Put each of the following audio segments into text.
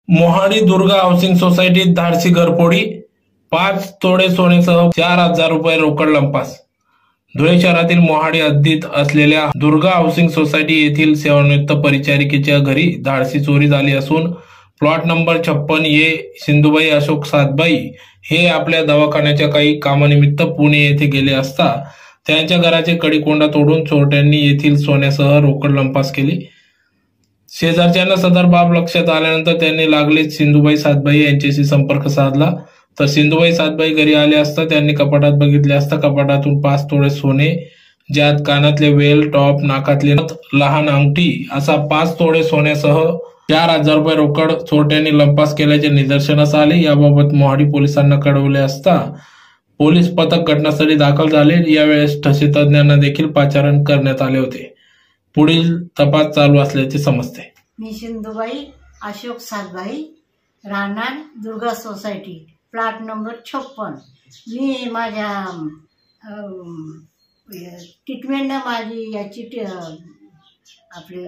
Mohadi Durga housing सोसायटीत धाडसी घरफोडी, 5 तोळे सोन्यासह 4,000 रुपये रोकड लंपास। धुळे शहरातील मोहाडी हद्दीत असलेल्या दुर्गा हाऊसिंग सोसायटी येथील सेवानिवृत्त परिचारिकेच्या घरी धाडसी चोरी झाली असून प्लॉट नंबर 56 ये सिंधुबाई अशोक सातबाई हे आपल्या दवाखान्याच्या काही कामानिमित्त पुणे येथे गेले असता त्यांच्या घराचे कडिकोंडा तोडून चोरट्यांनी येथील सोन्यासह रोकड लंपास केली। शेजारच्यांना सदर बाब लक्षात आल्यानंतर त्यांनी लागलीच सिंधुबाई सातबाई यांच्याशी संपर्क साधला, तर सिंधुबाई सातबाई घरी आले असता त्यांनी कपाटात बघितले असता कपाटातून 5 तोळे सोने, ज्यात कानातले वेल, टॉप, नाकातले लहान अंगठी असा 5 तोळे सोन्यासह 4,000 रुपये रोकड चोरट्यांनी लंपास केल्याचे निदर्शनास आले। याबाबत मोहाडी पोलिसांना कळवले असता पोलीस पथक घटनास्थळी दाखल झाले। यावेळेस ठसे तज्ञांना देखील पाचारण करण्यात आले होते। पुढील तपास चालू असल्याचे समजते। मी सिंधुबाई अशोक सातबाई, राहणार दुर्गा सोसायटी, प्लॉट नंबर 56। मी माझ्या ट्रीटमेंट माझी याची आपली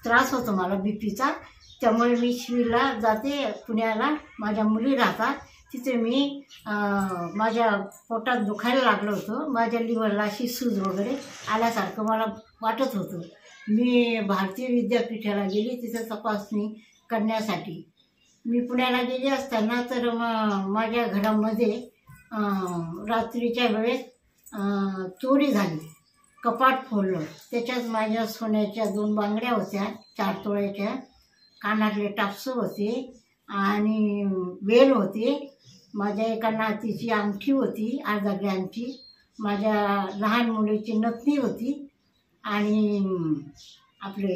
त्रास होतो मला बीपीचा, त्यामुळे मी शिवीला जाते पुण्याला। माझ्या मुली राहतात तिथे। मी माझ्या पोटात दुखायला लागलं होतं, माझ्या लिव्हरला अशी सूज वगैरे आल्यासारखं मला वाटत होतं। मी भारतीय विद्यापीठाला गेली तिथे तपासणी करण्यासाठी। मी पुण्याला गेली असताना तर माझ्या घरामध्ये रात्रीच्या वेळेस चोरी झाली। कपाट फोडलं, त्याच्यात माझ्या सोन्याच्या 2 बांगड्या होत्या 4 तोळ्याच्या, कानातले टापस होते आणि वेल होते, माझ्या एका नातीची अंगठी होती अर्धा ग्रॅमची, माझ्या लहान मुलीची नथनी होती आणि आपले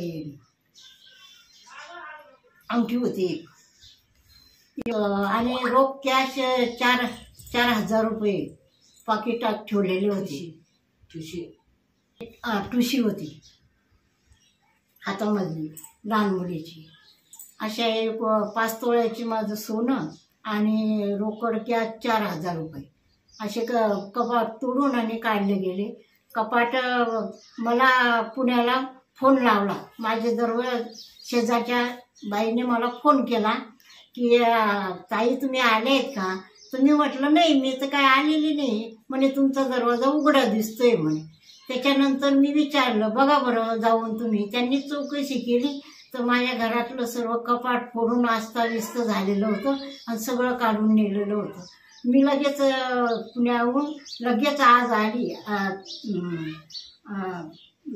अंगठी होती आणि रोख कॅश 4,000 रुपये पाकिटात ठेवलेले होते। ठुशी होती हातामधली लहान मुलीची। अशा 5 तोळ्याची माझं सोनं आणि रोकड कॅश 4,000 रुपये असे कपाट तोडून आणि काढले गेले। कपाट मला पुण्याला फोन लावला, माझे दरवेळेस शेजारच्या बाईने मला फोन केला की ताई तुम्ही आले आहेत का? तर मी म्हटलं नाही, मी तर काय आलेली नाही। म्हणे तुमचा दरवाजा उघडा दिसतोय म्हणे। त्याच्यानंतर मी विचारलं बघा बरं जाऊन तुम्ही। त्यांनी चौकशी केली तर माझ्या घरातलं सर्व कपाट फोडून अस्ताव्यस्त झालेलं होतं आणि सगळं काढून नेलेलं होतं। मी लगेच पुण्याहून लगेच आज आली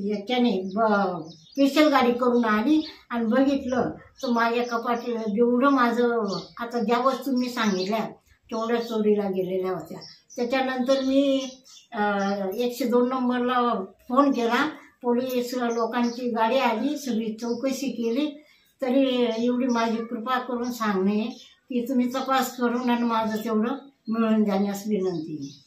याच्याने स्पेशल गाडी करून आली आणि बघितलं तर माझ्या कपाट जेवढं माझं आता ज्या वस्तू मी सांगितल्या तेवढ्या चोरीला गेलेल्या होत्या। त्याच्यानंतर मी 102 नंबरला फोन केला, पोलीस लोकांची गाडी आली, सगळी चौकशी केली। तरी एवढी माझी कृपा करून सांगणे की तुम्ही तपास करून आणि माझं तेवढं मिळून जाण्यास विनंती आहे।